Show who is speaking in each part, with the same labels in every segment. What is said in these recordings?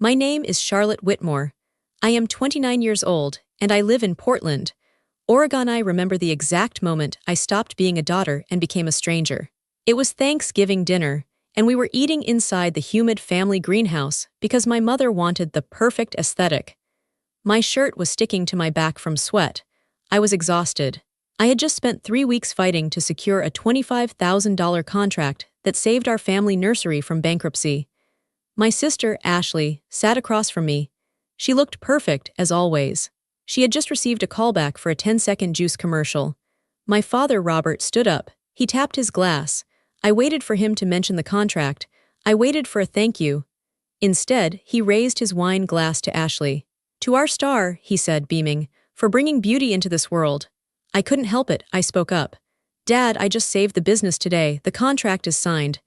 Speaker 1: My name is Charlotte Whitmore. I am 29 years old, and I live in Portland, Oregon. I remember the exact moment I stopped being a daughter and became a stranger. It was Thanksgiving dinner, and we were eating inside the humid family greenhouse because my mother wanted the perfect aesthetic. My shirt was sticking to my back from sweat. I was exhausted. I had just spent 3 weeks fighting to secure a $25,000 contract that saved our family nursery from bankruptcy. My sister, Ashley, sat across from me. She looked perfect, as always. She had just received a callback for a 10-second juice commercial. My father, Robert, stood up. He tapped his glass. I waited for him to mention the contract. I waited for a thank you. Instead, he raised his wine glass to Ashley. "To our star," he said, beaming, "for bringing beauty into this world." I couldn't help it, I spoke up. "Dad, I just saved the business today. The contract is signed."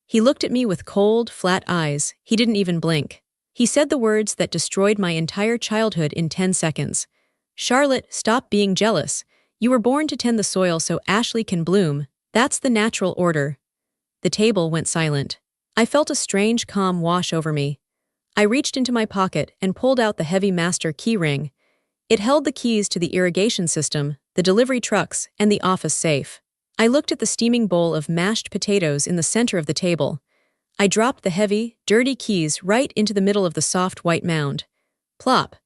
Speaker 1: He looked at me with cold, flat eyes. He didn't even blink. He said the words that destroyed my entire childhood in 10 seconds. "Charlotte, stop being jealous. You were born to tend the soil so Ashley can bloom. That's the natural order." The table went silent. I felt a strange calm wash over me. I reached into my pocket and pulled out the heavy master key ring. It held the keys to the irrigation system, the delivery trucks, and the office safe. I looked at the steaming bowl of mashed potatoes in the center of the table. I dropped the heavy, dirty keys right into the middle of the soft white mound. Plop.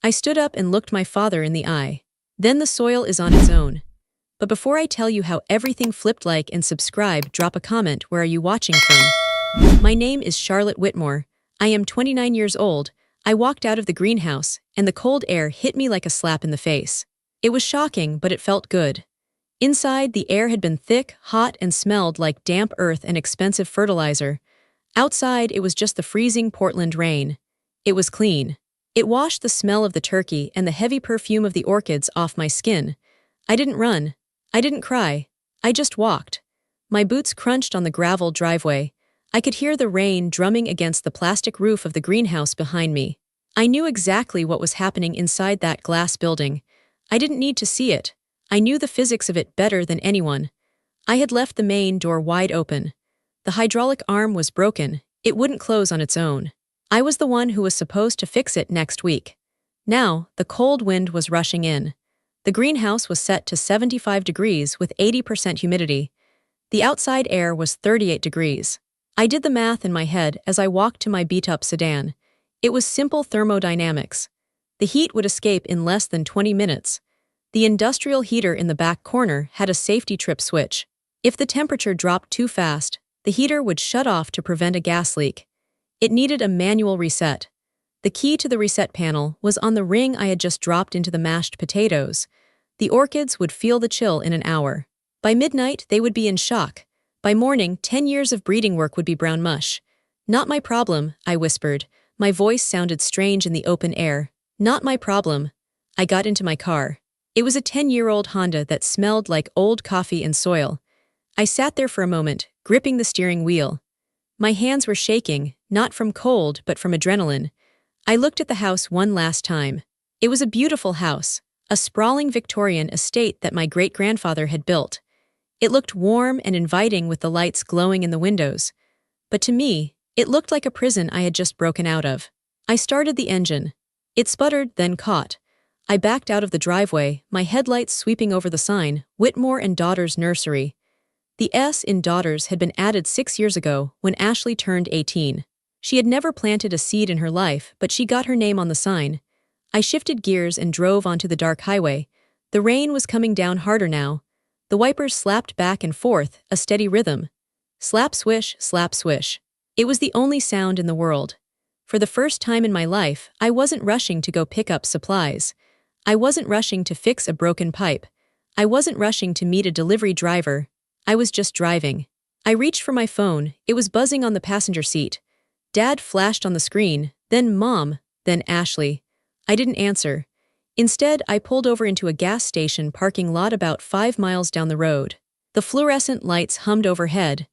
Speaker 1: I stood up and looked my father in the eye. "Then the soil is on its own. But before I tell you how everything flipped, like and subscribe, drop a comment. Where are you watching from?" My name is Charlotte Whitmore. I am 29 years old. I walked out of the greenhouse, and the cold air hit me like a slap in the face. It was shocking, but it felt good. Inside, the air had been thick, hot, and smelled like damp earth and expensive fertilizer. Outside, it was just the freezing Portland rain. It was clean. It washed the smell of the turkey and the heavy perfume of the orchids off my skin. I didn't run. I didn't cry. I just walked. My boots crunched on the gravel driveway. I could hear the rain drumming against the plastic roof of the greenhouse behind me. I knew exactly what was happening inside that glass building. I didn't need to see it. I knew the physics of it better than anyone. I had left the main door wide open. The hydraulic arm was broken. It wouldn't close on its own. I was the one who was supposed to fix it next week. Now, the cold wind was rushing in. The greenhouse was set to 75 degrees with 80% humidity. The outside air was 38 degrees. I did the math in my head as I walked to my beat-up sedan. It was simple thermodynamics. The heat would escape in less than 20 minutes. The industrial heater in the back corner had a safety trip switch. If the temperature dropped too fast, the heater would shut off to prevent a gas leak. It needed a manual reset. The key to the reset panel was on the ring I had just dropped into the mashed potatoes. The orchids would feel the chill in an hour. By midnight, they would be in shock. By morning, 10 years of breeding work would be brown mush. "Not my problem," I whispered. My voice sounded strange in the open air. "Not my problem." I got into my car. It was a 10-year-old Honda that smelled like old coffee and soil. I sat there for a moment, gripping the steering wheel. My hands were shaking, not from cold but from adrenaline. I looked at the house one last time. It was a beautiful house, a sprawling Victorian estate that my great-grandfather had built. It looked warm and inviting with the lights glowing in the windows. But to me, it looked like a prison I had just broken out of. I started the engine. It sputtered, then caught. I backed out of the driveway, my headlights sweeping over the sign, Whitmore and Daughters Nursery. The S in Daughters had been added 6 years ago when Ashley turned 18. She had never planted a seed in her life, but she got her name on the sign. I shifted gears and drove onto the dark highway. The rain was coming down harder now. The wipers slapped back and forth, a steady rhythm. Slap swish, slap swish. It was the only sound in the world. For the first time in my life, I wasn't rushing to go pick up supplies. I wasn't rushing to fix a broken pipe. I wasn't rushing to meet a delivery driver. I was just driving. I reached for my phone. It was buzzing on the passenger seat. Dad flashed on the screen, then Mom, then Ashley. I didn't answer. Instead, I pulled over into a gas station parking lot about 5 miles down the road. The fluorescent lights hummed overhead.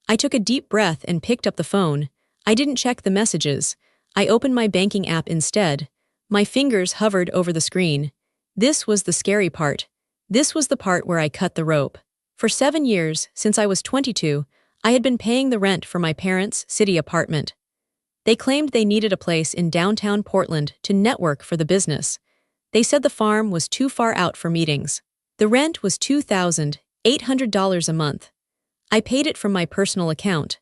Speaker 1: I took a deep breath and picked up the phone. I didn't check the messages. I opened my banking app instead. My fingers hovered over the screen. This was the scary part. This was the part where I cut the rope. For 7 years, since I was 22, I had been paying the rent for my parents' city apartment. They claimed they needed a place in downtown Portland to network for the business. They said the farm was too far out for meetings. The rent was $2,800 a month. I paid it from my personal account.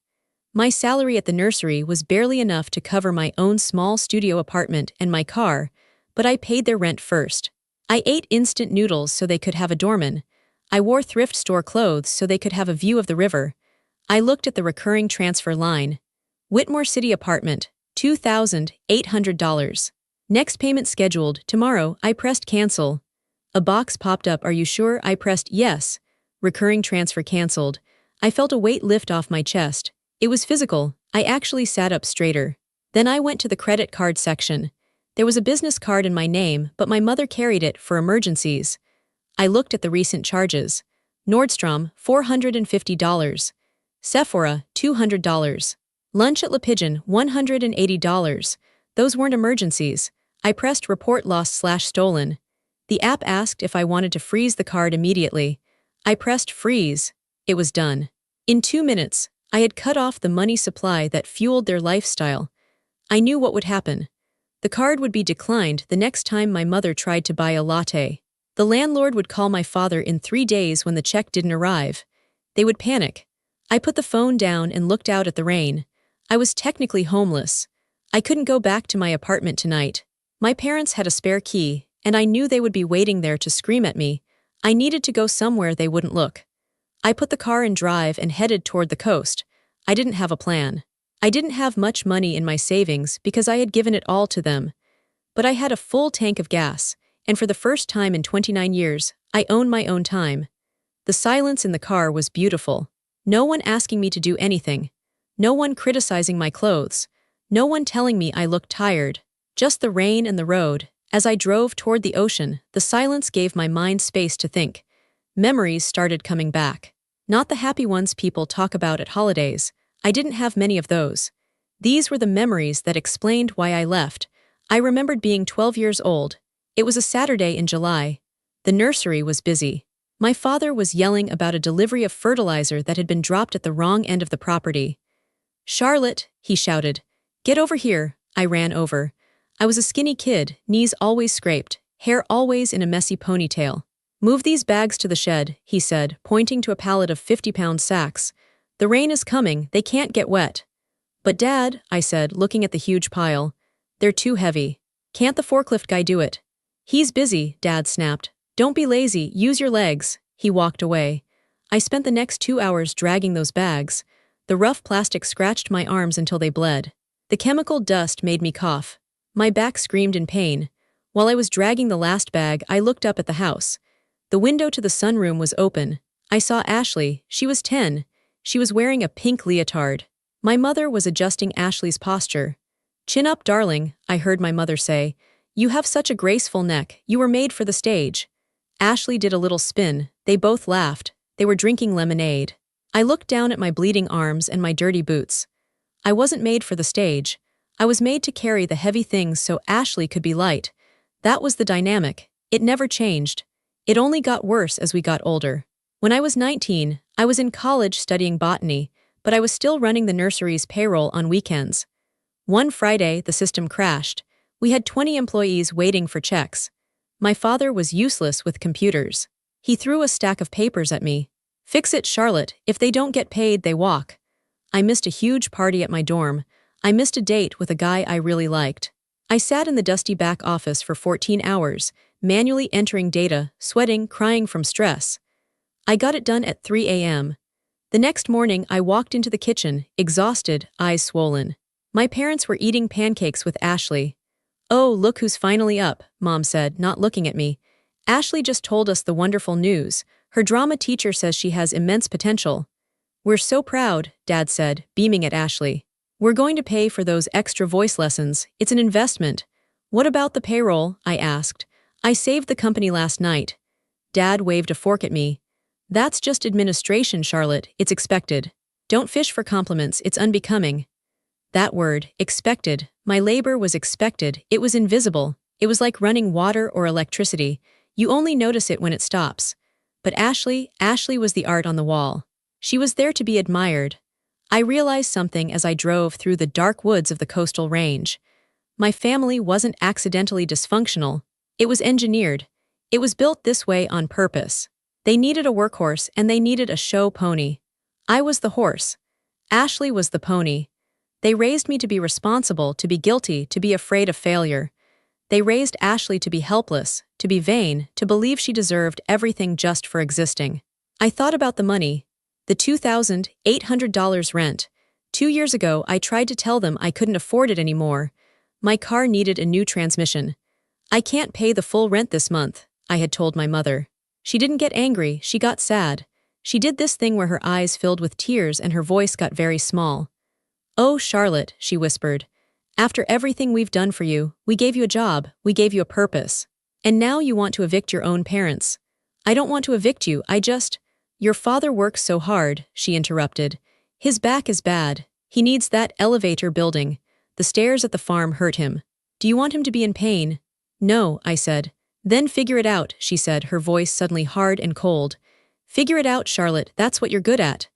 Speaker 1: My salary at the nursery was barely enough to cover my own small studio apartment and my car, but I paid their rent first. I ate instant noodles so they could have a doorman. I wore thrift store clothes so they could have a view of the river. I looked at the recurring transfer line. Whitmore City apartment, $2,800. Next payment scheduled tomorrow. I pressed cancel. A box popped up. Are you sure? I pressed yes. Recurring transfer canceled. I felt a weight lift off my chest. It was physical. I actually sat up straighter. Then I went to the credit card section. There was a business card in my name, but my mother carried it for emergencies. I looked at the recent charges. Nordstrom, $450. Sephora, $200. Lunch at Le Pigeon, $180. Those weren't emergencies. I pressed report lost/stolen. The app asked if I wanted to freeze the card immediately. I pressed freeze. It was done. In 2 minutes, I had cut off the money supply that fueled their lifestyle. I knew what would happen. The card would be declined the next time my mother tried to buy a latte. The landlord would call my father in 3 days when the check didn't arrive. They would panic. I put the phone down and looked out at the rain. I was technically homeless. I couldn't go back to my apartment tonight. My parents had a spare key, and I knew they would be waiting there to scream at me. I needed to go somewhere they wouldn't look. I put the car in drive and headed toward the coast. I didn't have a plan. I didn't have much money in my savings because I had given it all to them. But I had a full tank of gas, and for the first time in 29 years, I owned my own time. The silence in the car was beautiful. No one asking me to do anything. No one criticizing my clothes. No one telling me I looked tired. Just the rain and the road. As I drove toward the ocean, the silence gave my mind space to think. Memories started coming back. Not the happy ones people talk about at holidays. I didn't have many of those. These were the memories that explained why I left. I remembered being 12 years old. It was a Saturday in July. The nursery was busy. My father was yelling about a delivery of fertilizer that had been dropped at the wrong end of the property. "Charlotte," he shouted. "Get over here." I ran over. I was a skinny kid, knees always scraped, hair always in a messy ponytail. "Move these bags to the shed," he said, pointing to a pallet of 50-pound sacks. "The rain is coming, they can't get wet." "But Dad," I said, looking at the huge pile. "They're too heavy. Can't the forklift guy do it?" "He's busy," Dad snapped. "Don't be lazy, use your legs." He walked away. I spent the next 2 hours dragging those bags. The rough plastic scratched my arms until they bled. The chemical dust made me cough. My back screamed in pain. While I was dragging the last bag, I looked up at the house. The window to the sunroom was open. I saw Ashley. She was 10. She was wearing a pink leotard. My mother was adjusting Ashley's posture. "Chin up, darling," I heard my mother say. "You have such a graceful neck. You were made for the stage." Ashley did a little spin. They both laughed. They were drinking lemonade. I looked down at my bleeding arms and my dirty boots. I wasn't made for the stage. I was made to carry the heavy things so Ashley could be light. That was the dynamic. It never changed. It only got worse as we got older. When I was 19, I was in college studying botany, but I was still running the nursery's payroll on weekends. One Friday, the system crashed. We had 20 employees waiting for checks. My father was useless with computers. He threw a stack of papers at me. "Fix it, Charlotte. If they don't get paid, they walk." I missed a huge party at my dorm. I missed a date with a guy I really liked. I sat in the dusty back office for 14 hours, manually entering data, sweating, crying from stress. I got it done at 3 a.m. The next morning, I walked into the kitchen, exhausted, eyes swollen. My parents were eating pancakes with Ashley. "Oh, look who's finally up," Mom said, not looking at me. "Ashley just told us the wonderful news. Her drama teacher says she has immense potential." "We're so proud," Dad said, beaming at Ashley. "We're going to pay for those extra voice lessons. It's an investment." "What about the payroll?" I asked. "I saved the company last night." Dad waved a fork at me. "That's just administration, Charlotte. It's expected. Don't fish for compliments, it's unbecoming." That word, expected. My labor was expected. It was invisible. It was like running water or electricity. You only notice it when it stops. But Ashley was the art on the wall. She was there to be admired. I realized something as I drove through the dark woods of the coastal range. My family wasn't accidentally dysfunctional. It was engineered. It was built this way on purpose. They needed a workhorse and they needed a show pony. I was the horse. Ashley was the pony. They raised me to be responsible, to be guilty, to be afraid of failure. They raised Ashley to be helpless, to be vain, to believe she deserved everything just for existing. I thought about the money. The $2,800 rent. 2 years ago, I tried to tell them I couldn't afford it anymore. My car needed a new transmission. I can't pay the full rent this month, I had told my mother. She didn't get angry, she got sad. She did this thing where her eyes filled with tears and her voice got very small. "Oh, Charlotte," she whispered. "After everything we've done for you, we gave you a job, we gave you a purpose. And now you want to evict your own parents. I don't want to evict you, Your father works so hard," she interrupted. "His back is bad. He needs that elevator building. The stairs at the farm hurt him. Do you want him to be in pain?" "No," I said. "Then figure it out," she said, her voice suddenly hard and cold. "Figure it out, Charlotte, that's what you're good at."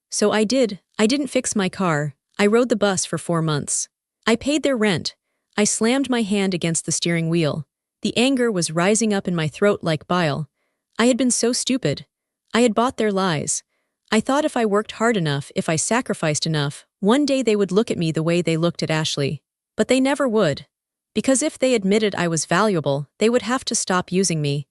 Speaker 1: So I did. I didn't fix my car. I rode the bus for 4 months. I paid their rent. I slammed my hand against the steering wheel. The anger was rising up in my throat like bile. I had been so stupid. I had bought their lies. I thought if I worked hard enough, if I sacrificed enough, one day they would look at me the way they looked at Ashley. But they never would. Because if they admitted I was valuable, they would have to stop using me.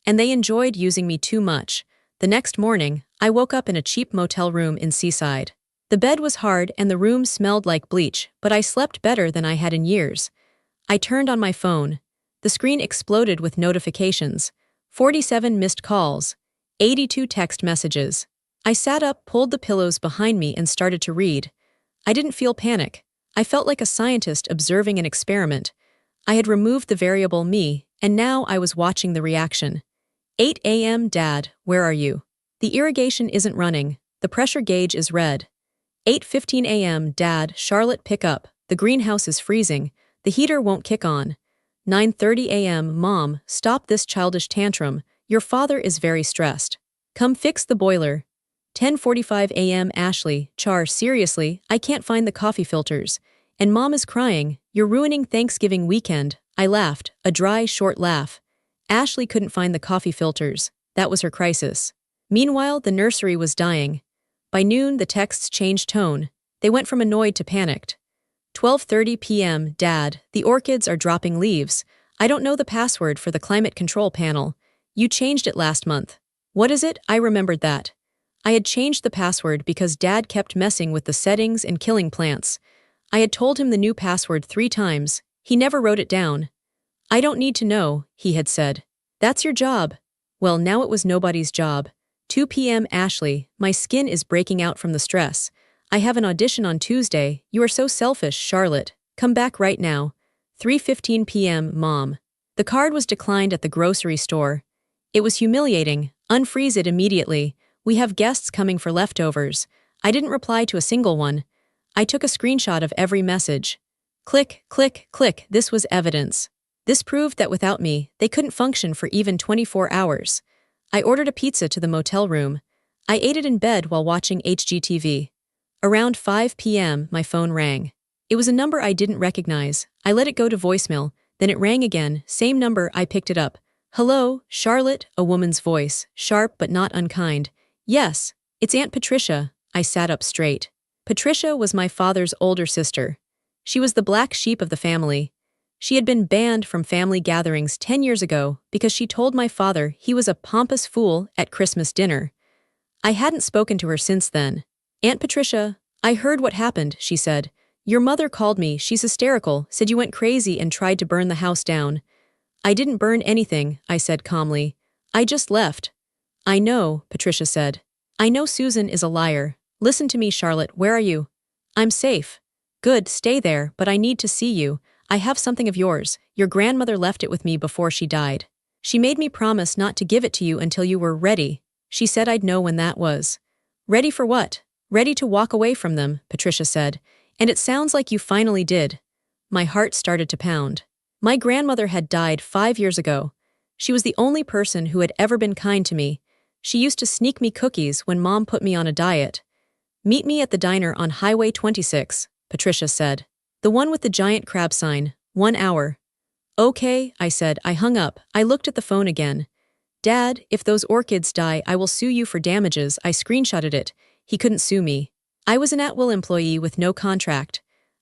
Speaker 1: And they enjoyed using me too much. The next morning, I woke up in a cheap motel room in Seaside. The bed was hard and the room smelled like bleach, but I slept better than I had in years. I turned on my phone. The screen exploded with notifications. 47 missed calls. 82 text messages. I sat up, pulled the pillows behind me and started to read. I didn't feel panic. I felt like a scientist observing an experiment. I had removed the variable me, and now I was watching the reaction. 8 a.m. Dad, where are you? The irrigation isn't running. The pressure gauge is red. 8:15 a.m. Dad, Charlotte, pick up. The greenhouse is freezing. The heater won't kick on. 9:30 a.m. Mom, stop this childish tantrum. Your father is very stressed. Come fix the boiler. 10:45 a.m. Ashley, Char, seriously, I can't find the coffee filters. And Mom is crying. You're ruining Thanksgiving weekend. I laughed, a dry, short laugh. Ashley couldn't find the coffee filters. That was her crisis. Meanwhile, the nursery was dying. By noon, the texts changed tone. They went from annoyed to panicked. 12:30 p.m. Dad, the orchids are dropping leaves. I don't know the password for the climate control panel. You changed it last month. What is it? I remembered that. I had changed the password because Dad kept messing with the settings and killing plants. I had told him the new password 3 times. He never wrote it down. I don't need to know, he had said. That's your job. Well, now it was nobody's job. 2 p.m. Ashley, my skin is breaking out from the stress. I have an audition on Tuesday. You are so selfish, Charlotte. Come back right now. 3:15 p.m. Mom. The card was declined at the grocery store. It was humiliating. Unfreeze it immediately. We have guests coming for leftovers. I didn't reply to a single one. I took a screenshot of every message. Click, click, click. This was evidence. This proved that without me, they couldn't function for even 24 hours. I ordered a pizza to the motel room. I ate it in bed while watching HGTV. Around 5 p.m., my phone rang. It was a number I didn't recognize. I let it go to voicemail, then it rang again, same number. I picked it up. Hello, Charlotte, a woman's voice, sharp but not unkind. Yes, it's Aunt Patricia. I sat up straight. Patricia was my father's older sister. She was the black sheep of the family. She had been banned from family gatherings 10 years ago because she told my father he was a pompous fool at Christmas dinner. I hadn't spoken to her since then. Aunt Patricia, I heard what happened, she said. Your mother called me, she's hysterical, said you went crazy and tried to burn the house down. I didn't burn anything, I said calmly. I just left. I know, Patricia said. I know Susan is a liar. Listen to me, Charlotte, where are you? I'm safe. Good, stay there, but I need to see you. I have something of yours. Your grandmother left it with me before she died. She made me promise not to give it to you until you were ready. She said I'd know when that was. Ready for what? Ready to walk away from them, Patricia said. And it sounds like you finally did. My heart started to pound. My grandmother had died 5 years ago. She was the only person who had ever been kind to me. She used to sneak me cookies when Mom put me on a diet. Meet me at the diner on Highway 26, Patricia said. The one with the giant crab sign, 1 hour. Okay, I said. I hung up. I looked at the phone again. Dad, if those orchids die, I will sue you for damages. I screenshotted it. He couldn't sue me. I was an at-will employee with no contract.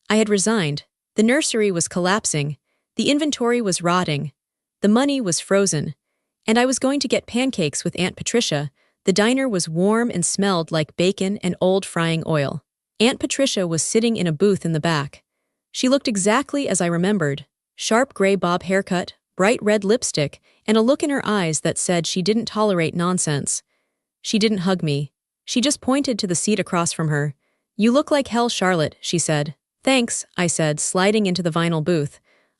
Speaker 1: I had resigned. The nursery was collapsing. The inventory was rotting. The money was frozen. And I was going to get pancakes with Aunt Patricia. The diner was warm and smelled like bacon and old frying oil. Aunt Patricia was sitting in a booth in the back. She looked exactly as I remembered. Sharp gray bob haircut, bright red lipstick, and a look in her eyes that said she didn't tolerate nonsense. She didn't hug me. She just pointed to the seat across from her. You look like hell, Charlotte, she said. Thanks, I said, sliding into the vinyl booth.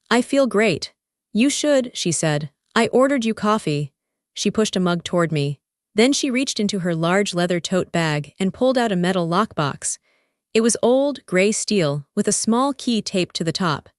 Speaker 1: I feel great. You should, she said. I ordered you coffee. She pushed a mug toward me. Then she reached into her large leather tote bag and pulled out a metal lockbox. It was old, gray steel, with a small key taped to the top.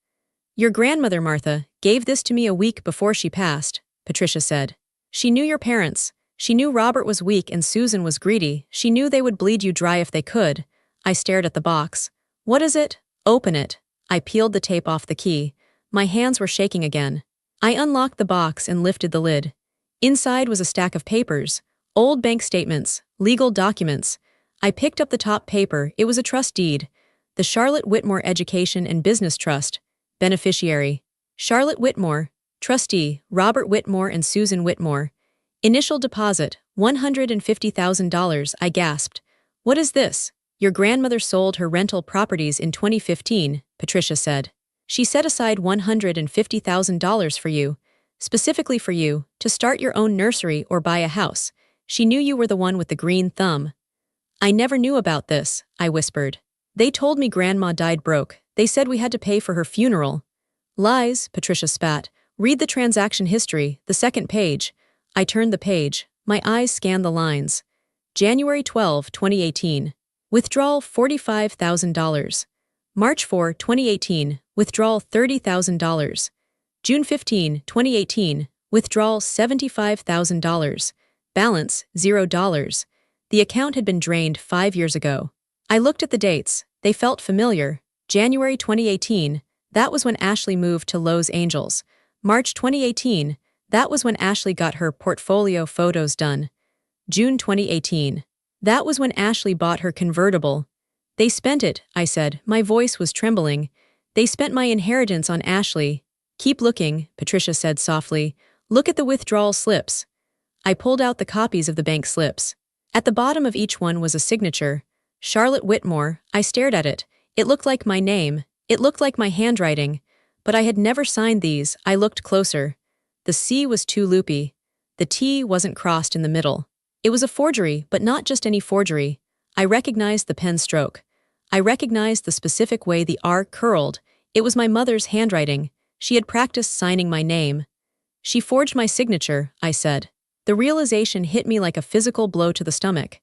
Speaker 1: Your grandmother, Martha, gave this to me a week before she passed, Patricia said. She knew your parents. She knew Robert was weak and Susan was greedy. She knew they would bleed you dry if they could. I stared at the box. What is it? Open it. I peeled the tape off the key. My hands were shaking again. I unlocked the box and lifted the lid. Inside was a stack of papers, old bank statements, legal documents. I picked up the top paper. It was a trust deed. The Charlotte Whitmore Education and Business Trust. Beneficiary. Charlotte Whitmore. Trustee, Robert Whitmore and Susan Whitmore. Initial deposit, $150,000, I gasped. What is this? Your grandmother sold her rental properties in 2015, Patricia said. She set aside $150,000 for you, specifically for you, to start your own nursery or buy a house. She knew you were the one with the green thumb. I never knew about this, I whispered. They told me Grandma died broke. They said we had to pay for her funeral. Lies, Patricia spat. Read the transaction history, the second page. I turned the page. My eyes scanned the lines. January 12, 2018. Withdrawal $45,000. March 4, 2018. Withdrawal $30,000. June 15, 2018. Withdrawal $75,000. Balance $0. The account had been drained 5 years ago. I looked at the dates. They felt familiar. January 2018. That was when Ashley moved to Los Angeles. March 2018. That was when Ashley got her portfolio photos done. June 2018. That was when Ashley bought her convertible. They spent it, I said. My voice was trembling. They spent my inheritance on Ashley. Keep looking, Patricia said softly. Look at the withdrawal slips. I pulled out the copies of the bank slips. At the bottom of each one was a signature. Charlotte Whitmore. I stared at it. It looked like my name. It looked like my handwriting. But I had never signed these. I looked closer. The C was too loopy. The T wasn't crossed in the middle. It was a forgery, but not just any forgery. I recognized the pen stroke. I recognized the specific way the R curled. It was my mother's handwriting. She had practiced signing my name. She forged my signature, I said. The realization hit me like a physical blow to the stomach.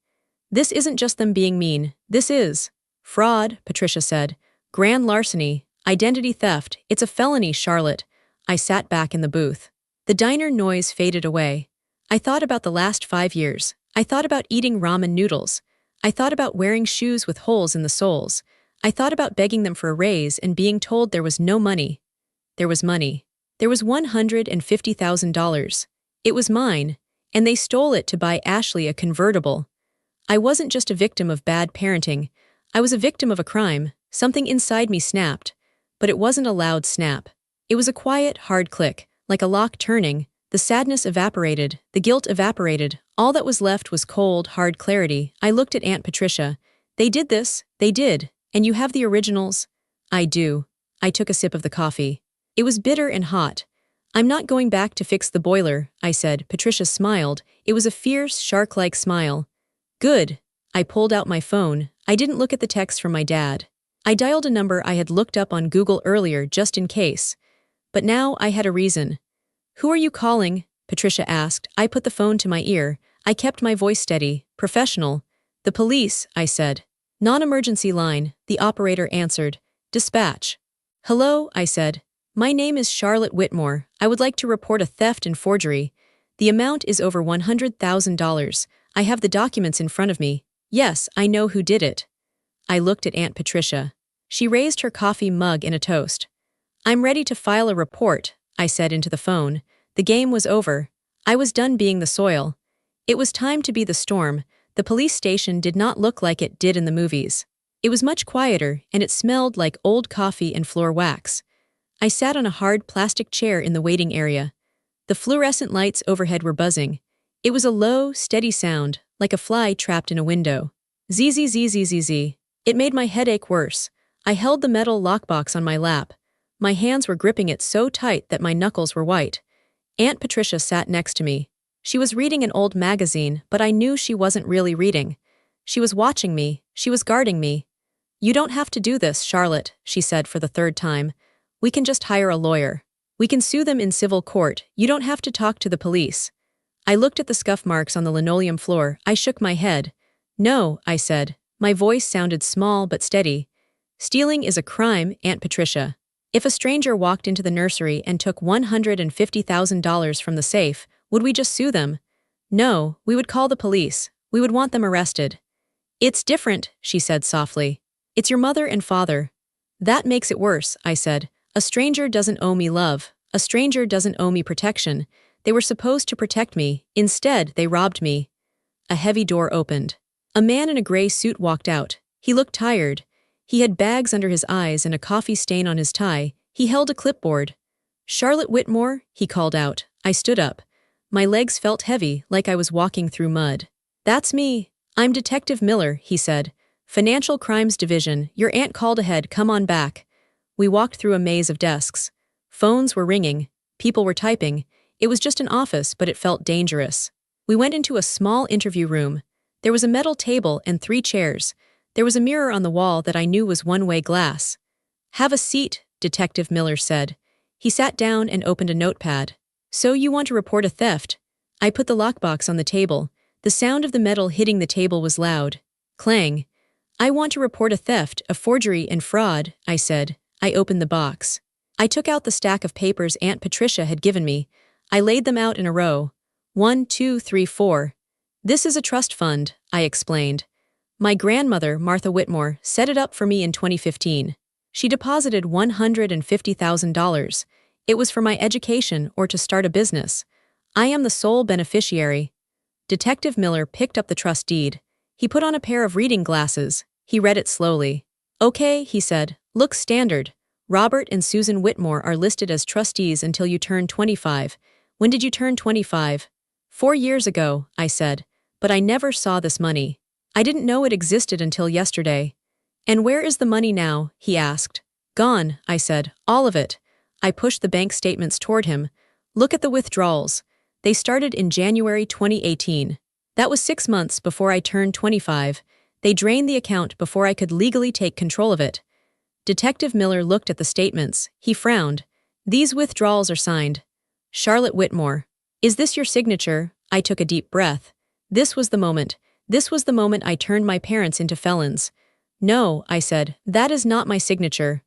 Speaker 1: This isn't just them being mean. This is fraud, Patricia said. Grand larceny, identity theft. It's a felony, Charlotte. I sat back in the booth. The diner noise faded away. I thought about the last 5 years. I thought about eating ramen noodles. I thought about wearing shoes with holes in the soles. I thought about begging them for a raise and being told there was no money. There was money. There was $150,000. It was mine, and they stole it to buy Ashley a convertible. I wasn't just a victim of bad parenting. I was a victim of a crime. Something inside me snapped. But it wasn't a loud snap. It was a quiet, hard click, like a lock turning. The sadness evaporated, the guilt evaporated. All that was left was cold, hard clarity. I looked at Aunt Patricia. They did this. They did. And you have the originals? I do. I took a sip of the coffee. It was bitter and hot. I'm not going back to fix the boiler, I said. Patricia smiled. It was a fierce, shark-like smile. Good. I pulled out my phone. I didn't look at the text from my dad. I dialed a number I had looked up on Google earlier just in case. But now I had a reason. Who are you calling? Patricia asked. I put the phone to my ear. I kept my voice steady, professional. The police, I said. Non-emergency line, the operator answered. Dispatch. Hello, I said. My name is Charlotte Whitmore. I would like to report a theft and forgery. The amount is over $100,000. I have the documents in front of me. Yes, I know who did it. I looked at Aunt Patricia. She raised her coffee mug in a toast. I'm ready to file a report, I said into the phone. The game was over. I was done being the soil. It was time to be the storm. The police station did not look like it did in the movies. It was much quieter, and it smelled like old coffee and floor wax. I sat on a hard plastic chair in the waiting area. The fluorescent lights overhead were buzzing. It was a low, steady sound, like a fly trapped in a window. Zzzzzzz. It made my headache worse. I held the metal lockbox on my lap. My hands were gripping it so tight that my knuckles were white. Aunt Patricia sat next to me. She was reading an old magazine, but I knew she wasn't really reading. She was watching me. She was guarding me. You don't have to do this, Charlotte, she said for the third time. We can just hire a lawyer. We can sue them in civil court. You don't have to talk to the police. I looked at the scuff marks on the linoleum floor. I shook my head. No, I said. My voice sounded small but steady. Stealing is a crime, Aunt Patricia. If a stranger walked into the nursery and took $150,000 from the safe, would we just sue them? No, we would call the police. We would want them arrested. It's different, she said softly. It's your mother and father. That makes it worse, I said. A stranger doesn't owe me love. A stranger doesn't owe me protection. They were supposed to protect me. Instead, they robbed me. A heavy door opened. A man in a gray suit walked out. He looked tired. He had bags under his eyes and a coffee stain on his tie. He held a clipboard. Charlotte Whitmore, he called out. I stood up. My legs felt heavy, like I was walking through mud. That's me. I'm Detective Miller, he said. Financial Crimes Division. Your aunt called ahead. Come on back. We walked through a maze of desks. Phones were ringing. People were typing. It was just an office, but it felt dangerous. We went into a small interview room. There was a metal table and 3 chairs. There was a mirror on the wall that I knew was one-way glass. Have a seat, Detective Miller said. He sat down and opened a notepad. So you want to report a theft? I put the lockbox on the table. The sound of the metal hitting the table was loud. Clang. I want to report a theft, a forgery and fraud, I said. I opened the box. I took out the stack of papers Aunt Patricia had given me. I laid them out in a row. 1, 2, 3, 4. This is a trust fund, I explained. My grandmother, Martha Whitmore, set it up for me in 2015. She deposited $150,000. It was for my education or to start a business. I am the sole beneficiary. Detective Miller picked up the trust deed. He put on a pair of reading glasses. He read it slowly. Okay, he said. Looks standard. Robert and Susan Whitmore are listed as trustees until you turn 25. When did you turn 25? 4 years ago, I said. But I never saw this money. I didn't know it existed until yesterday. And where is the money now? He asked. Gone, I said. All of it. I pushed the bank statements toward him. Look at the withdrawals. They started in January 2018. That was 6 months before I turned 25. They drained the account before I could legally take control of it. Detective Miller looked at the statements. He frowned. These withdrawals are signed. Charlotte Whitmore. Is this your signature? I took a deep breath. This was the moment. This was the moment I turned my parents into felons. No, I said, that is not my signature.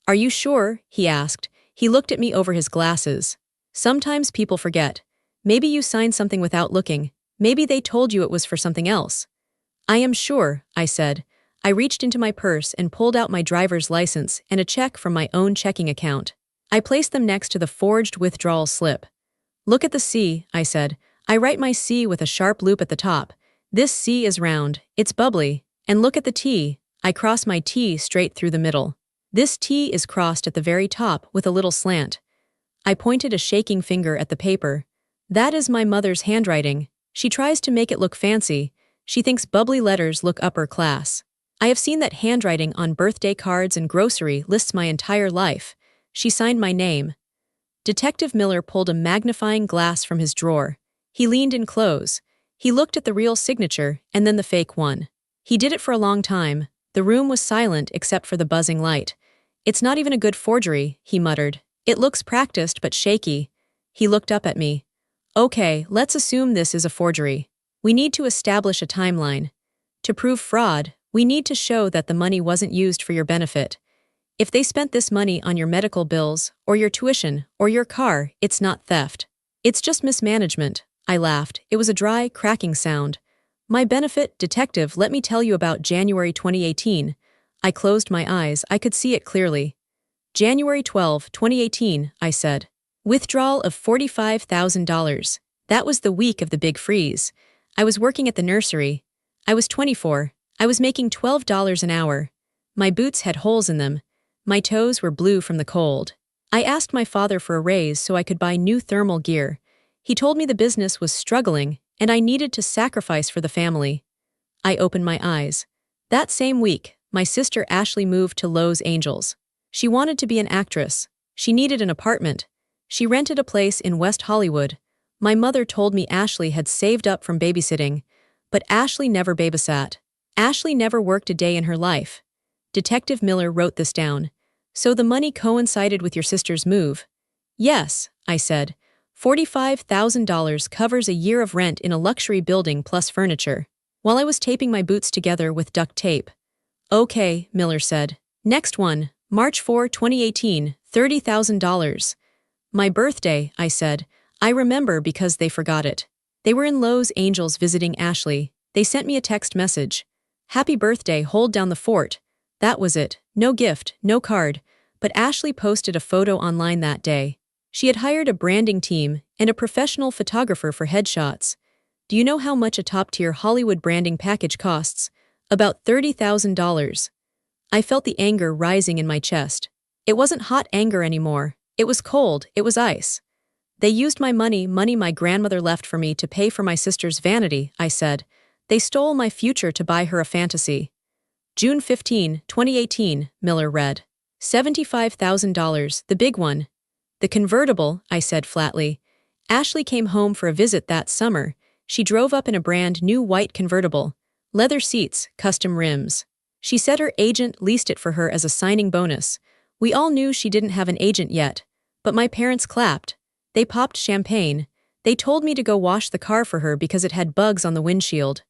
Speaker 1: Are you sure? He asked. He looked at me over his glasses. Sometimes people forget. Maybe you signed something without looking. Maybe they told you it was for something else. I am sure, I said. I reached into my purse and pulled out my driver's license and a check from my own checking account. I placed them next to the forged withdrawal slip. Look at the C, I said. I write my C with a sharp loop at the top. This C is round, it's bubbly. And look at the T. I cross my T straight through the middle. This T is crossed at the very top with a little slant. I pointed a shaking finger at the paper. That is my mother's handwriting. She tries to make it look fancy. She thinks bubbly letters look upper class. I have seen that handwriting on birthday cards and grocery lists my entire life. She signed my name. Detective Miller pulled a magnifying glass from his drawer. He leaned in close. He looked at the real signature and then the fake one. He did it for a long time. The room was silent except for the buzzing light. It's not even a good forgery, he muttered. It looks practiced but shaky. He looked up at me. Okay, let's assume this is a forgery. We need to establish a timeline. To prove fraud, we need to show that the money wasn't used for your benefit. If they spent this money on your medical bills, or your tuition, or your car, it's not theft. It's just mismanagement. I laughed. It was a dry, cracking sound. My benefit, detective, let me tell you about January 2018. I closed my eyes, I could see it clearly. January 12, 2018, I said. Withdrawal of $45,000. That was the week of the big freeze. I was working at the nursery. I was 24. I was making $12 an hour. My boots had holes in them. My toes were blue from the cold. I asked my father for a raise so I could buy new thermal gear. He told me the business was struggling and I needed to sacrifice for the family. I opened my eyes. That same week, my sister Ashley moved to Los Angeles. She wanted to be an actress. She needed an apartment. She rented a place in West Hollywood. My mother told me Ashley had saved up from babysitting, but Ashley never babysat. Ashley never worked a day in her life. Detective Miller wrote this down. So the money coincided with your sister's move? Yes, I said. $45,000 covers a year of rent in a luxury building plus furniture. While I was taping my boots together with duct tape. Okay, Miller said. Next one, March 4, 2018, $30,000. My birthday, I said. I remember because they forgot it. They were in Los Angeles visiting Ashley. They sent me a text message. Happy birthday, hold down the fort. That was it. No gift, no card. But Ashley posted a photo online that day. She had hired a branding team and a professional photographer for headshots. Do you know how much a top-tier Hollywood branding package costs? About $30,000. I felt the anger rising in my chest. It wasn't hot anger anymore. It was cold, it was ice. They used my money my grandmother left for me to pay for my sister's vanity, I said. They stole my future to buy her a fantasy. June 15, 2018, Miller read. $75,000, the big one. The convertible, I said flatly. Ashley came home for a visit that summer. She drove up in a brand new white convertible. Leather seats, custom rims. She said her agent leased it for her as a signing bonus. We all knew she didn't have an agent yet. But my parents clapped. They popped champagne. They told me to go wash the car for her because it had bugs on the windshield.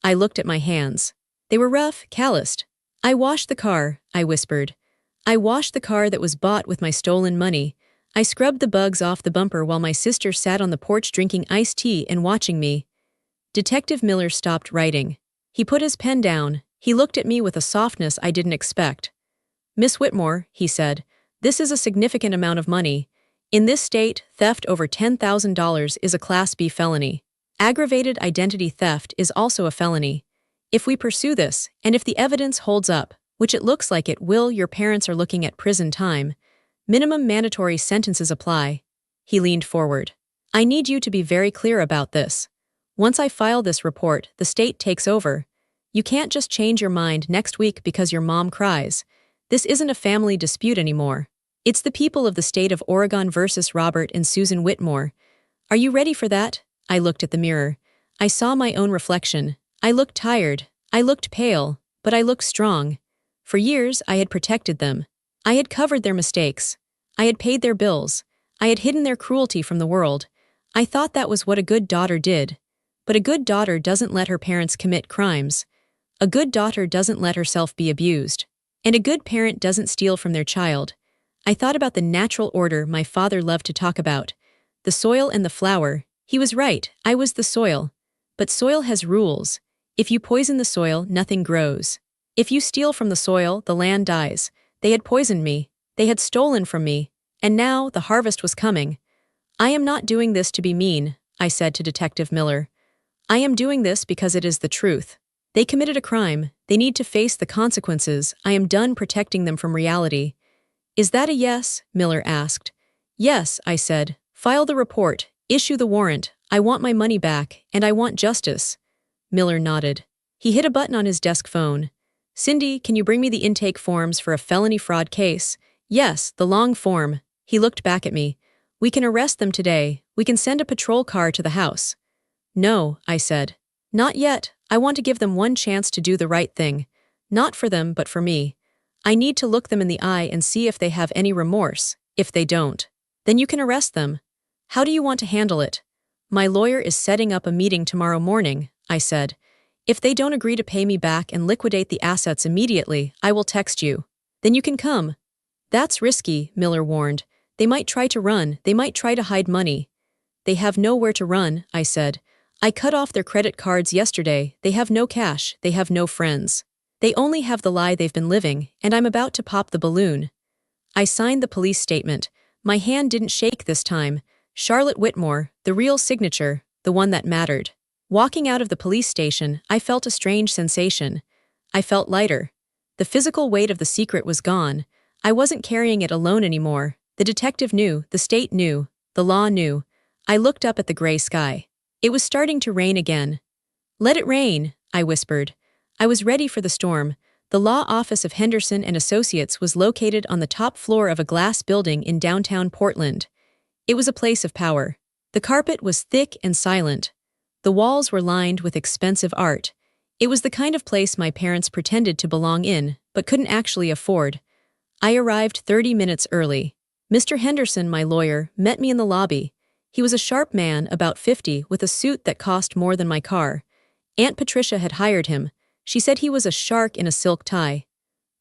Speaker 1: I looked at my hands. They were rough, calloused. I washed the car, I whispered. I washed the car that was bought with my stolen money. I scrubbed the bugs off the bumper while my sister sat on the porch drinking iced tea and watching me. Detective Miller stopped writing. He put his pen down. He looked at me with a softness I didn't expect. Miss Whitmore, he said, this is a significant amount of money. In this state, theft over $10,000 is a Class B felony. Aggravated identity theft is also a felony. If we pursue this, and if the evidence holds up, which it looks like it will, your parents are looking at prison time. Minimum mandatory sentences apply. He leaned forward. I need you to be very clear about this. Once I file this report, the state takes over. You can't just change your mind next week because your mom cries. This isn't a family dispute anymore. It's the people of the state of Oregon versus Robert and Susan Whitmore. Are you ready for that? I looked at the mirror. I saw my own reflection. I looked tired. I looked pale, but I looked strong. For years, I had protected them. I had covered their mistakes. I had paid their bills. I had hidden their cruelty from the world. I thought that was what a good daughter did. But a good daughter doesn't let her parents commit crimes. A good daughter doesn't let herself be abused. And a good parent doesn't steal from their child. I thought about the natural order my father loved to talk about. The soil and the flower. He was right, I was the soil. But soil has rules. If you poison the soil, nothing grows. If you steal from the soil, the land dies. They had poisoned me. They had stolen from me. And now the harvest was coming. I am not doing this to be mean, I said to Detective Miller. I am doing this because it is the truth. They committed a crime. They need to face the consequences. I am done protecting them from reality. Is that a yes? Miller asked. Yes, I said. File the report. Issue the warrant. I want my money back, and I want justice. Miller nodded. He hit a button on his desk phone. Cindy, can you bring me the intake forms for a felony fraud case? Yes, the long form. He looked back at me. We can arrest them today. We can send a patrol car to the house. No, I said. Not yet. I want to give them one chance to do the right thing. Not for them, but for me. I need to look them in the eye and see if they have any remorse. If they don't, then you can arrest them. How do you want to handle it? My lawyer is setting up a meeting tomorrow morning, I said. If they don't agree to pay me back and liquidate the assets immediately, I will text you. Then you can come. That's risky, Miller warned. They might try to run. They might try to hide money. They have nowhere to run, I said. I cut off their credit cards yesterday. They have no cash, they have no friends. They only have the lie they've been living, and I'm about to pop the balloon. I signed the police statement. My hand didn't shake this time. Charlotte Whitmore, the real signature, the one that mattered. Walking out of the police station, I felt a strange sensation. I felt lighter. The physical weight of the secret was gone. I wasn't carrying it alone anymore. The detective knew, the state knew, the law knew. I looked up at the gray sky. It was starting to rain again. "Let it rain," I whispered. I was ready for the storm. The law office of Henderson and Associates was located on the top floor of a glass building in downtown Portland. It was a place of power. The carpet was thick and silent. The walls were lined with expensive art. It was the kind of place my parents pretended to belong in, but couldn't actually afford. I arrived 30 minutes early. Mr. Henderson, my lawyer, met me in the lobby. He was a sharp man, about 50, with a suit that cost more than my car. Aunt Patricia had hired him. She said he was a shark in a silk tie.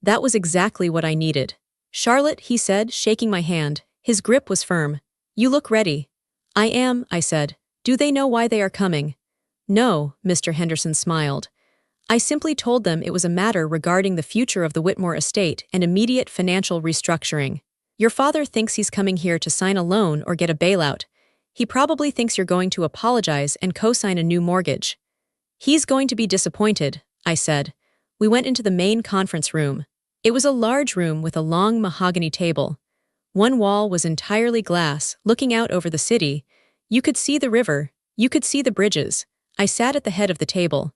Speaker 1: That was exactly what I needed. "Charlotte," he said, shaking my hand. His grip was firm. "You look ready." "I am," I said. "Do they know why they are coming?" "No," Mr. Henderson smiled. "I simply told them it was a matter regarding the future of the Whitmore estate and immediate financial restructuring. Your father thinks he's coming here to sign a loan or get a bailout. He probably thinks you're going to apologize and co-sign a new mortgage." "He's going to be disappointed," I said. We went into the main conference room. It was a large room with a long mahogany table. One wall was entirely glass, looking out over the city. You could see the river. You could see the bridges. I sat at the head of the table.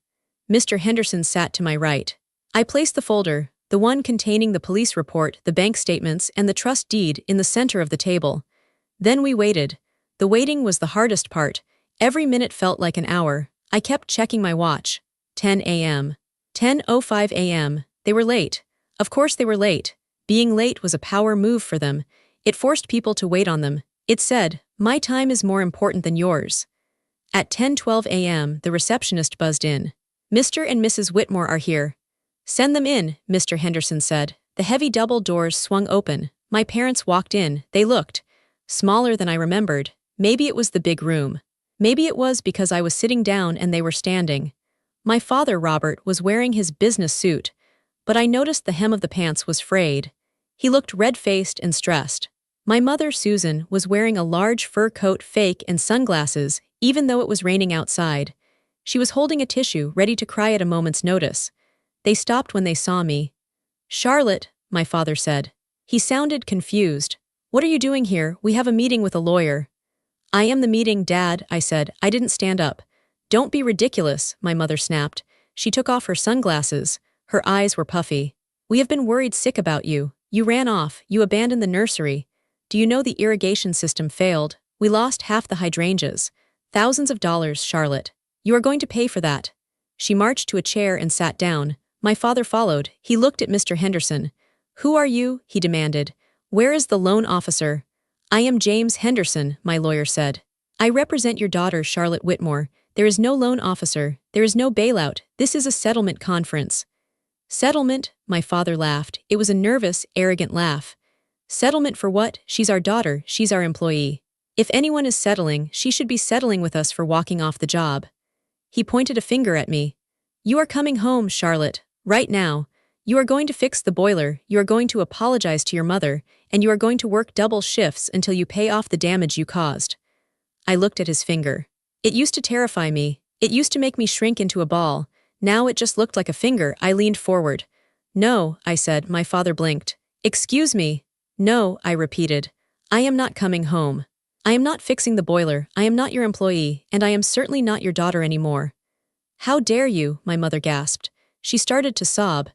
Speaker 1: Mr. Henderson sat to my right. I placed the folder, the one containing the police report, the bank statements, and the trust deed, in the center of the table. Then we waited. The waiting was the hardest part. Every minute felt like an hour. I kept checking my watch. 10 a.m. 10:05 a.m. They were late. Of course they were late. Being late was a power move for them. It forced people to wait on them. It said, "My time is more important than yours." At 10:12 a.m., the receptionist buzzed in. "Mr. and Mrs. Whitmore are here." "Send them in," Mr. Henderson said. The heavy double doors swung open. My parents walked in. They looked smaller than I remembered. Maybe it was the big room. Maybe it was because I was sitting down and they were standing. My father, Robert, was wearing his business suit, but I noticed the hem of the pants was frayed. He looked red-faced and stressed. My mother, Susan, was wearing a large fur coat, fake, and sunglasses, even though it was raining outside. She was holding a tissue, ready to cry at a moment's notice. They stopped when they saw me. "Charlotte," my father said. He sounded confused. "What are you doing here? We have a meeting with a lawyer." "I am the meeting, Dad," I said. I didn't stand up. "Don't be ridiculous," my mother snapped. She took off her sunglasses. Her eyes were puffy. "We have been worried sick about you. You ran off. You abandoned the nursery. Do you know the irrigation system failed? We lost half the hydrangeas. Thousands of dollars, Charlotte. You are going to pay for that." She marched to a chair and sat down. My father followed. He looked at Mr. Henderson. "Who are you?" he demanded. "Where is the loan officer?" "I am James Henderson," my lawyer said. "I represent your daughter, Charlotte Whitmore. There is no loan officer. There is no bailout. This is a settlement conference." "Settlement?" My father laughed. It was a nervous, arrogant laugh. "Settlement for what? She's our daughter. She's our employee. If anyone is settling, she should be settling with us for walking off the job." He pointed a finger at me. "You are coming home, Charlotte. Right now. You are going to fix the boiler, you are going to apologize to your mother, and you are going to work double shifts until you pay off the damage you caused." I looked at his finger. It used to terrify me. It used to make me shrink into a ball. Now it just looked like a finger. I leaned forward. "No," I said. My father blinked. "Excuse me." "No," I repeated. "I am not coming home. I am not fixing the boiler. I am not your employee, and I am certainly not your daughter anymore." "How dare you?" my mother gasped. She started to sob.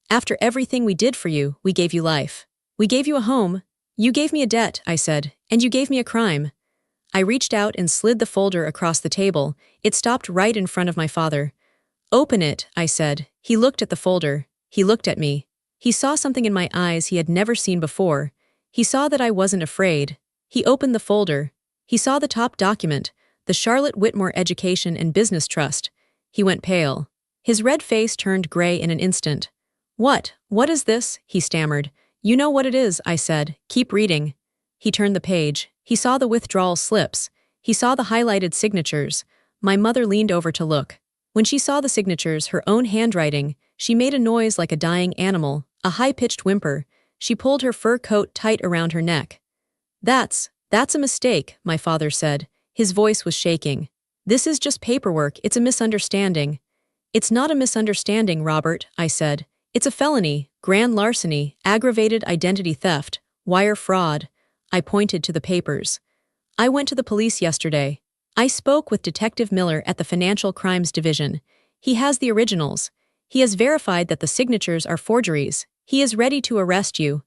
Speaker 1: "After everything we did for you, we gave you life. We gave you a home. You gave me a debt," I said, "and you gave me a crime." I reached out and slid the folder across the table. It stopped right in front of my father. "Open it," I said. He looked at the folder. He looked at me. He saw something in my eyes he had never seen before. He saw that I wasn't afraid. He opened the folder. He saw the top document, the Charlotte Whitmore Education and Business Trust. He went pale. His red face turned gray in an instant. What is this?" he stammered. "You know what it is," I said. "Keep reading." He turned the page. He saw the withdrawal slips. He saw the highlighted signatures. My mother leaned over to look. When she saw the signatures, her own handwriting, she made a noise like a dying animal, a high-pitched whimper. She pulled her fur coat tight around her neck. That's a mistake, my father said. His voice was shaking. This is just paperwork, it's a misunderstanding. It's not a misunderstanding, Robert, I said. It's a felony, grand larceny, aggravated identity theft, wire fraud. I pointed to the papers. I went to the police yesterday. I spoke with Detective Miller at the Financial Crimes Division. He has the originals. He has verified that the signatures are forgeries. He is ready to arrest you.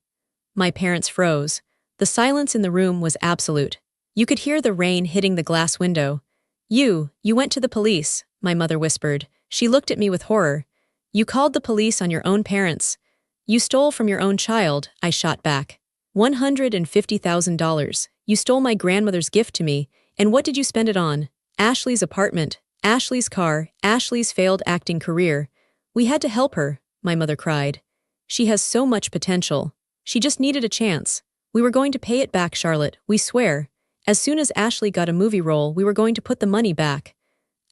Speaker 1: My parents froze. The silence in the room was absolute. You could hear the rain hitting the glass window. You went to the police, my mother whispered. She looked at me with horror. You called the police on your own parents. You stole from your own child, I shot back. $150,000. You stole my grandmother's gift to me, and what did you spend it on? Ashley's apartment, Ashley's car, Ashley's failed acting career. We had to help her, my mother cried. She has so much potential. She just needed a chance. We were going to pay it back, Charlotte, we swear. As soon as Ashley got a movie role, we were going to put the money back.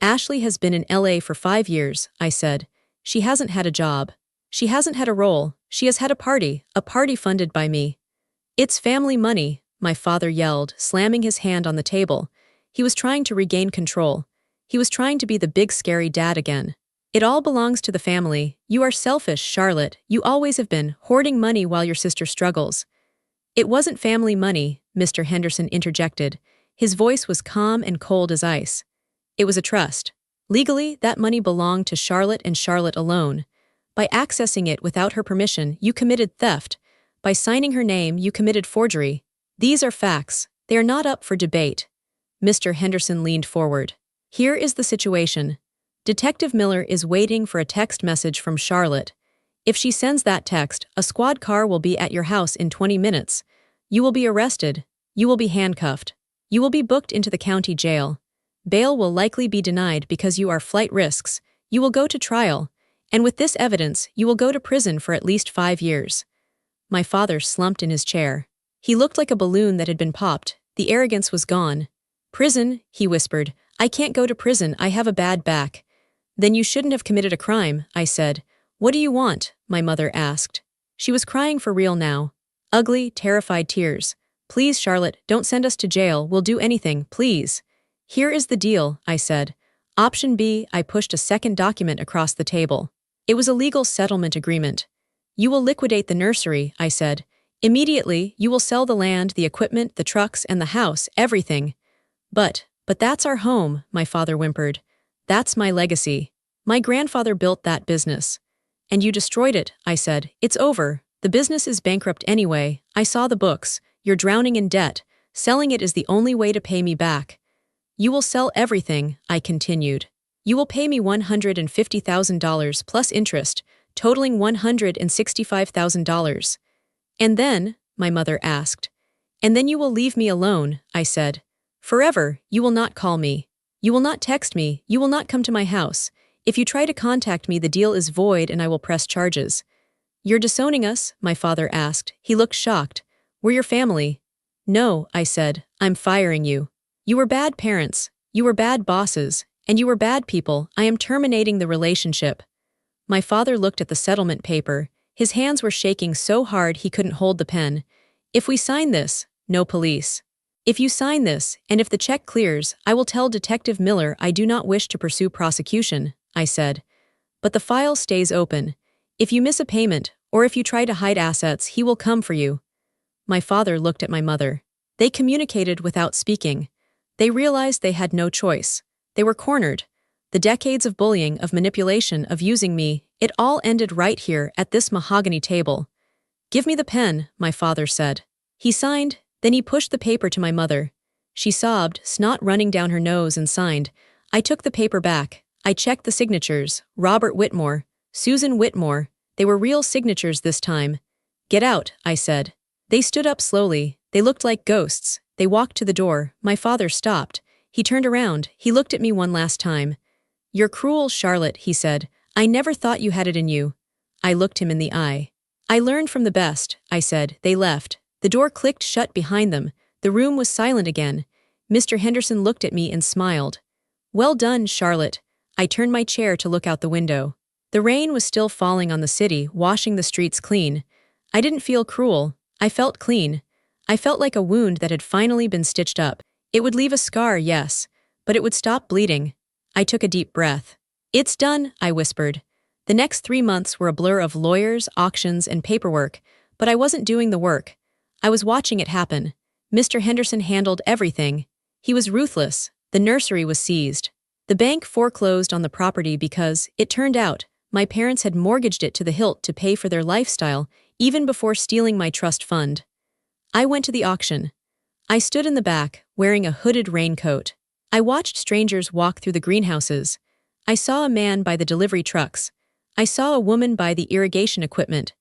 Speaker 1: Ashley has been in LA for 5 years, I said. She hasn't had a job. She hasn't had a role. She has had a party funded by me. It's family money, my father yelled, slamming his hand on the table. He was trying to regain control. He was trying to be the big scary dad again. It all belongs to the family. You are selfish, Charlotte. You always have been, hoarding money while your sister struggles. It wasn't family money, Mr. Henderson interjected. His voice was calm and cold as ice. It was a trust. Legally, that money belonged to Charlotte and Charlotte alone. By accessing it without her permission, you committed theft. By signing her name, you committed forgery. These are facts. They are not up for debate. Mr. Henderson leaned forward. Here is the situation. Detective Miller is waiting for a text message from Charlotte. If she sends that text, a squad car will be at your house in 20 minutes. You will be arrested. You will be handcuffed. You will be booked into the county jail. Bail will likely be denied because you are flight risks. You will go to trial. And with this evidence, you will go to prison for at least 5 years. My father slumped in his chair. He looked like a balloon that had been popped. The arrogance was gone. Prison, he whispered. I can't go to prison, I have a bad back. Then you shouldn't have committed a crime, I said. What do you want? My mother asked. She was crying for real now. Ugly, terrified tears. Please, Charlotte, don't send us to jail, we'll do anything, please. Here is the deal, I said. Option B, I pushed a second document across the table. It was a legal settlement agreement. You will liquidate the nursery, I said. Immediately, you will sell the land, the equipment, the trucks, and the house, everything. But that's our home, my father whimpered. That's my legacy. My grandfather built that business. And you destroyed it, I said. It's over. The business is bankrupt anyway. I saw the books. You're drowning in debt. Selling it is the only way to pay me back. You will sell everything, I continued. You will pay me $150,000 plus interest, totaling $165,000. And then, my mother asked. And then you will leave me alone, I said. Forever, you will not call me. You will not text me, you will not come to my house. If you try to contact me, the deal is void and I will press charges. You're disowning us? My father asked. He looked shocked. We're your family. No, I said. I'm firing you. You were bad parents. You were bad bosses. And you were bad people. I am terminating the relationship. My father looked at the settlement paper. His hands were shaking so hard he couldn't hold the pen. If we sign this, no police. If you sign this, and if the check clears, I will tell Detective Miller I do not wish to pursue prosecution, I said. But the file stays open. If you miss a payment, or if you try to hide assets, he will come for you. My father looked at my mother. They communicated without speaking. They realized they had no choice. They were cornered. The decades of bullying, of manipulation, of using me, it all ended right here at this mahogany table. Give me the pen, my father said. He signed. Then he pushed the paper to my mother. She sobbed, snot running down her nose, and signed. I took the paper back. I checked the signatures. Robert Whitmore, Susan Whitmore. They were real signatures this time. Get out, I said. They stood up slowly. They looked like ghosts. They walked to the door. My father stopped. He turned around. He looked at me one last time. You're cruel, Charlotte, he said. I never thought you had it in you. I looked him in the eye. I learned from the best, I said. They left. The door clicked shut behind them. The room was silent again. Mr. Henderson looked at me and smiled. Well done, Charlotte. I turned my chair to look out the window. The rain was still falling on the city, washing the streets clean. I didn't feel cruel. I felt clean. I felt like a wound that had finally been stitched up. It would leave a scar, yes, but it would stop bleeding. I took a deep breath. It's done, I whispered. The next 3 months were a blur of lawyers, auctions, and paperwork, but I wasn't doing the work. I was watching it happen. Mr. Henderson handled everything. He was ruthless. The nursery was seized. The bank foreclosed on the property because, it turned out, my parents had mortgaged it to the hilt to pay for their lifestyle, even before stealing my trust fund. I went to the auction. I stood in the back, wearing a hooded raincoat. I watched strangers walk through the greenhouses. I saw a man buy the delivery trucks. I saw a woman buy the irrigation equipment.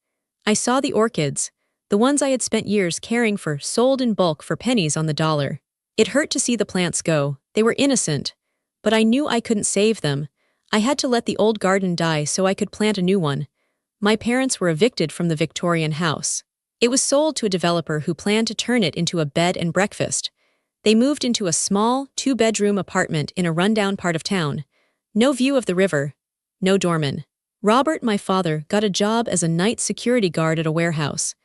Speaker 1: I saw the orchids, the ones I had spent years caring for, sold in bulk for pennies on the dollar. It hurt to see the plants go. They were innocent. But I knew I couldn't save them. I had to let the old garden die so I could plant a new one. My parents were evicted from the Victorian house. It was sold to a developer who planned to turn it into a bed and breakfast. They moved into a small, 2-bedroom apartment in a rundown part of town. No view of the river. No doorman. Robert, my father, got a job as a night security guard at a warehouse.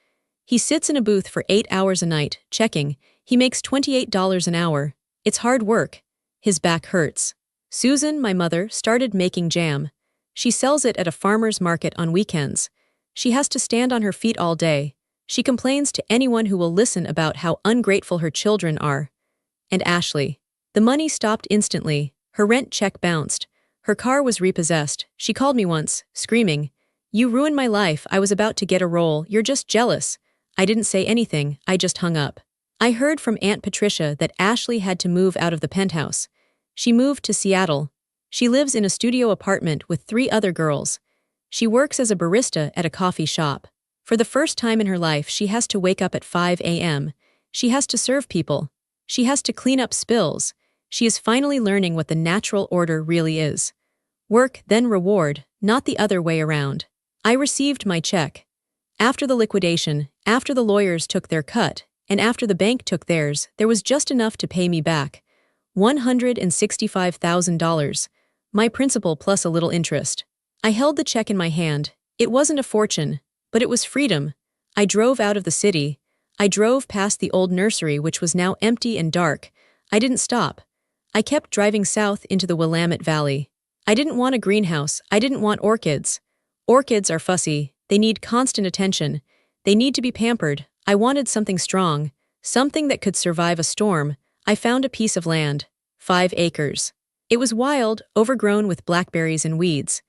Speaker 1: He sits in a booth for 8 hours a night, checking. He makes $28 an hour. It's hard work. His back hurts. Susan, my mother, started making jam. She sells it at a farmer's market on weekends. She has to stand on her feet all day. She complains to anyone who will listen about how ungrateful her children are. And Ashley. The money stopped instantly. Her rent check bounced. Her car was repossessed. She called me once, screaming, "You ruined my life. I was about to get a role. You're just jealous." I didn't say anything. I just hung up. I heard from Aunt Patricia that Ashley had to move out of the penthouse. She moved to Seattle. She lives in a studio apartment with 3 other girls. She works as a barista at a coffee shop. For the first time in her life, she has to wake up at 5 a.m. She has to serve people. She has to clean up spills. She is finally learning what the natural order really is. Work, then reward, not the other way around. I received my check. After the liquidation, after the lawyers took their cut, and after the bank took theirs, there was just enough to pay me back. $165,000. My principal plus a little interest. I held the check in my hand. It wasn't a fortune, but it was freedom. I drove out of the city. I drove past the old nursery, which was now empty and dark. I didn't stop. I kept driving south into the Willamette Valley. I didn't want a greenhouse. I didn't want orchids. Orchids are fussy. They need constant attention. They need to be pampered. I wanted something strong, something that could survive a storm. I found a piece of land. 5 acres. It was wild, overgrown with blackberries and weeds.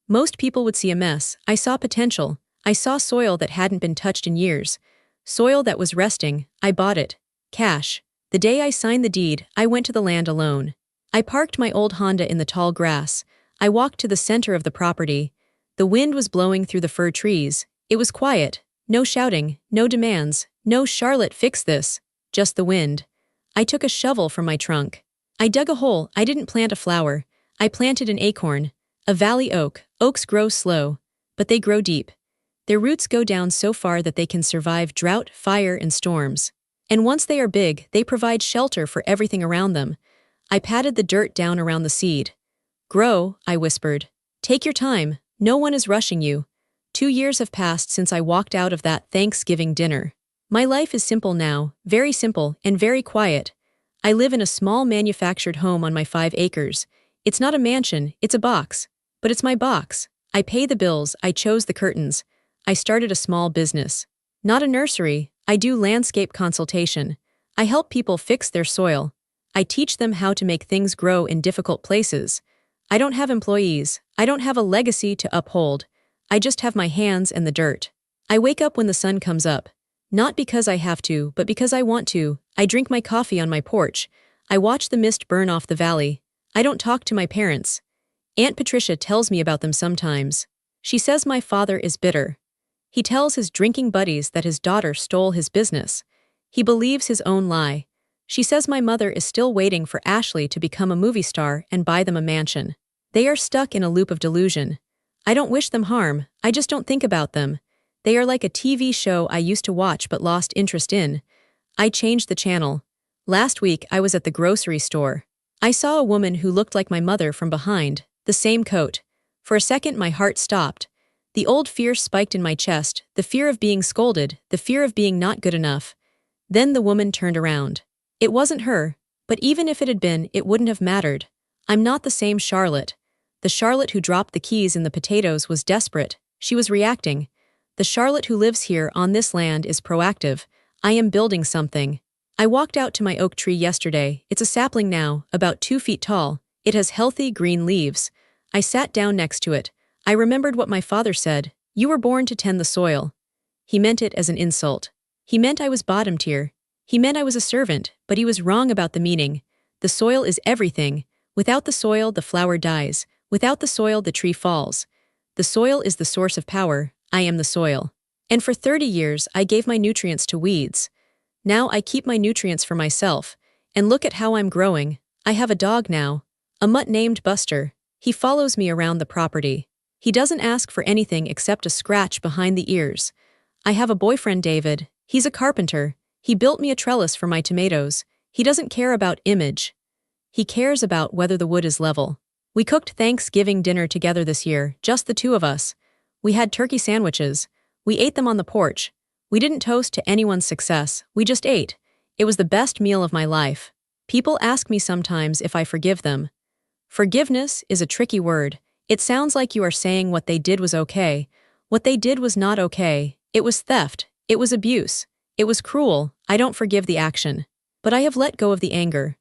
Speaker 1: Most people would see a mess. I saw potential. I saw soil that hadn't been touched in years. Soil that was resting. I bought it. Cash. The day I signed the deed, I went to the land alone. I parked my old Honda in the tall grass. I walked to the center of the property. The wind was blowing through the fir trees. It was quiet. No shouting, no demands, no "Charlotte, fix this," just the wind. I took a shovel from my trunk. I dug a hole. I didn't plant a flower. I planted an acorn, a valley oak. Oaks grow slow, but they grow deep. Their roots go down so far that they can survive drought, fire, and storms. And once they are big, they provide shelter for everything around them. I patted the dirt down around the seed. "Grow," I whispered. "Take your time. No one is rushing you." 2 years have passed since I walked out of that Thanksgiving dinner. My life is simple now, very simple and very quiet. I live in a small manufactured home on my 5 acres. It's not a mansion, it's a box. But it's my box. I pay the bills, I chose the curtains. I started a small business. Not a nursery, I do landscape consultation. I help people fix their soil. I teach them how to make things grow in difficult places. I don't have employees. I don't have a legacy to uphold. I just have my hands and the dirt. I wake up when the sun comes up. Not because I have to, but because I want to. I drink my coffee on my porch. I watch the mist burn off the valley. I don't talk to my parents. Aunt Patricia tells me about them sometimes. She says my father is bitter. He tells his drinking buddies that his daughter stole his business. He believes his own lie. She says my mother is still waiting for Ashley to become a movie star and buy them a mansion. They are stuck in a loop of delusion. I don't wish them harm, I just don't think about them. They are like a TV show I used to watch but lost interest in. I changed the channel. Last week I was at the grocery store. I saw a woman who looked like my mother from behind, the same coat. For a second my heart stopped. The old fear spiked in my chest, the fear of being scolded, the fear of being not good enough. Then the woman turned around. It wasn't her, but even if it had been, it wouldn't have mattered. I'm not the same Charlotte. The Charlotte who dropped the keys in the potatoes was desperate. She was reacting. The Charlotte who lives here on this land is proactive. I am building something. I walked out to my oak tree yesterday. It's a sapling now, about 2 feet tall. It has healthy green leaves. I sat down next to it. I remembered what my father said. You were born to tend the soil. He meant it as an insult. He meant I was bottom tier. He meant I was a servant, but he was wrong about the meaning. The soil is everything. Without the soil, the flower dies. Without the soil, the tree falls. The soil is the source of power. I am the soil. And for 30 years, I gave my nutrients to weeds. Now I keep my nutrients for myself. And look at how I'm growing. I have a dog now. A mutt named Buster. He follows me around the property. He doesn't ask for anything except a scratch behind the ears. I have a boyfriend, David. He's a carpenter. He built me a trellis for my tomatoes. He doesn't care about image. He cares about whether the wood is level. We cooked Thanksgiving dinner together this year, just the two of us. We had turkey sandwiches. We ate them on the porch. We didn't toast to anyone's success. We just ate. It was the best meal of my life. People ask me sometimes if I forgive them. Forgiveness is a tricky word. It sounds like you are saying what they did was okay. What they did was not okay. It was theft. It was abuse. It was cruel. I don't forgive the action. But I have let go of the anger.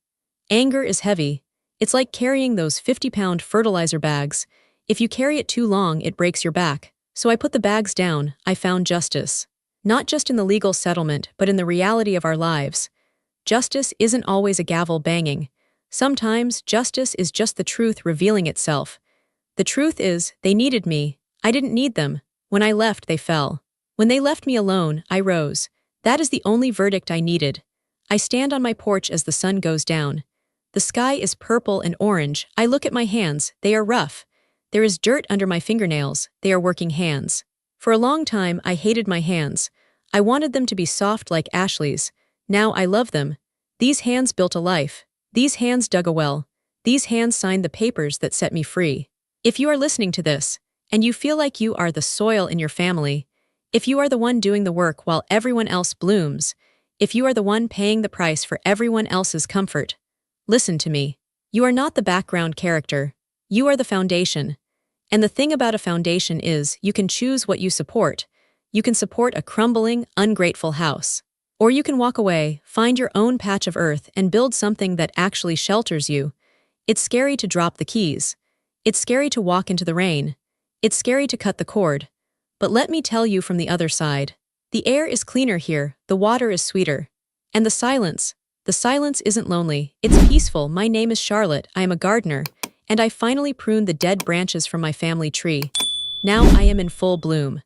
Speaker 1: Anger is heavy. It's like carrying those 50-pound fertilizer bags. If you carry it too long, it breaks your back. So I put the bags down. I found justice. Not just in the legal settlement, but in the reality of our lives. Justice isn't always a gavel banging. Sometimes, justice is just the truth revealing itself. The truth is, they needed me. I didn't need them. When I left, they fell. When they left me alone, I rose. That is the only verdict I needed. I stand on my porch as the sun goes down. The sky is purple and orange. I look at my hands. They are rough. There is dirt under my fingernails. They are working hands. For a long time, I hated my hands. I wanted them to be soft like Ashley's. Now I love them. These hands built a life. These hands dug a well. These hands signed the papers that set me free. If you are listening to this, and you feel like you are the soil in your family, if you are the one doing the work while everyone else blooms, if you are the one paying the price for everyone else's comfort, listen to me. You are not the background character. You are the foundation. And the thing about a foundation is you can choose what you support. You can support a crumbling, ungrateful house. Or you can walk away, find your own patch of earth, and build something that actually shelters you. It's scary to drop the keys. It's scary to walk into the rain. It's scary to cut the cord. But let me tell you from the other side. The air is cleaner here, the water is sweeter. And the silence isn't lonely, it's peaceful. My name is Charlotte, I am a gardener, and I finally pruned the dead branches from my family tree. Now I am in full bloom.